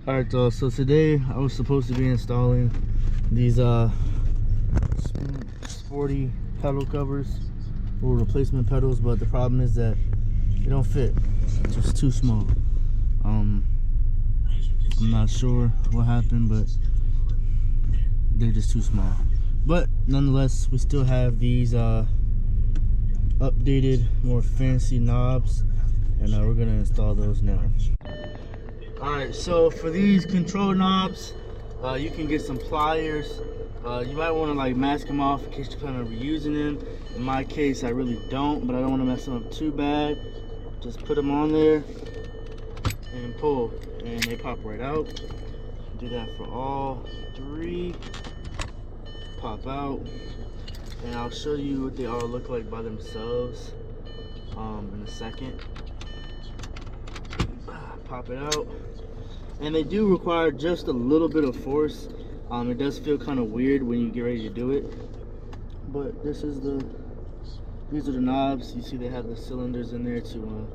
Alright, so today I was supposed to be installing these sporty pedal covers or replacement pedals, but the problem is that they don't fit. It's just too small. I'm not sure what happened, but they're just too small. But nonetheless, we still have these updated, more fancy knobs, and we're gonna install those now. Alright, so for these control knobs, you can get some pliers. You might want to like mask them off in case you plan on reusing them. In my case, I really don't, but I don't want to mess them up too bad. Just put them on there and pull, and they pop right out. Do that for all three. Pop out, and I'll show you what they all look like by themselves in a second. Pop it out, and they do require just a little bit of force. It does feel kind of weird when you get ready to do it, but these are the knobs. You see they have the cylinders in there to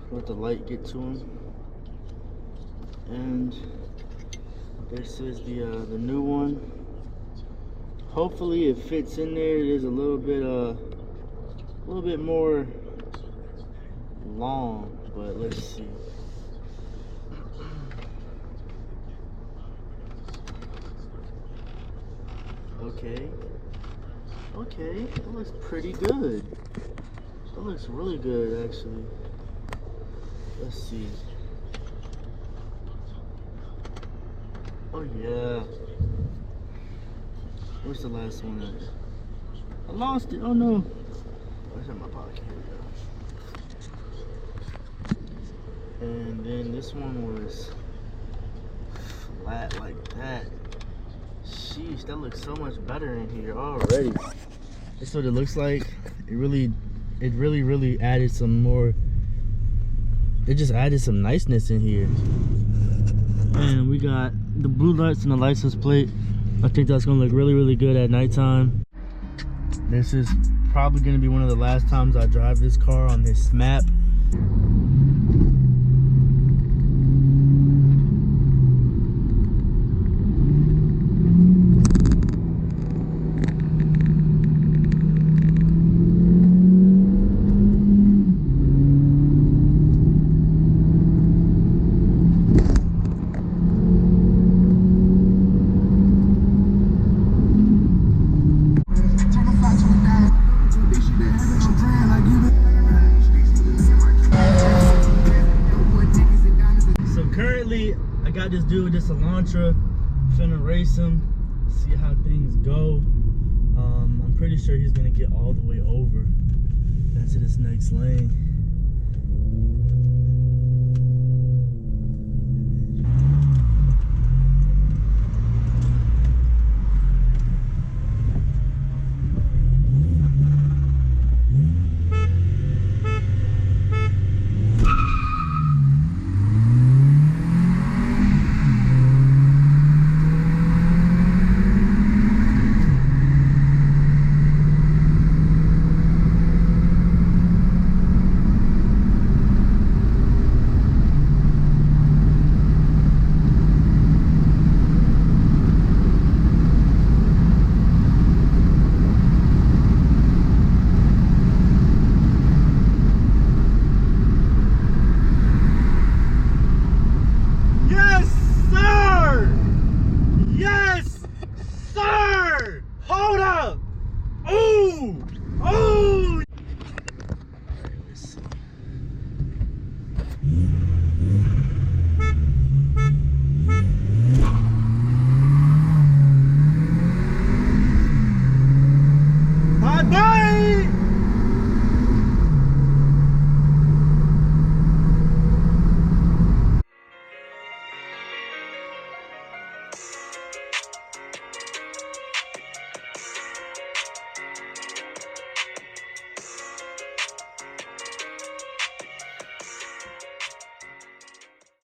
let the light get to them, and this is the new one. Hopefully it fits in there. It is a little bit more long, but let's see. Okay, that looks pretty good. That looks really good, actually. Let's see. Oh yeah. Where's the last one at? I lost it. Oh no. Oh, it's in my pocket. Here we go. And then this one was flat like that. Sheesh, that looks so much better in here already. That's what it looks like. It really added some more. It just added some niceness in here. And we got the blue lights and the license plate. I think that's gonna look really good at nighttime. This is probably gonna be one of the last times I drive this car on this map. I got this dude with this Elantra, finna race him, see how things go. I'm pretty sure he's gonna get all the way over into this next lane.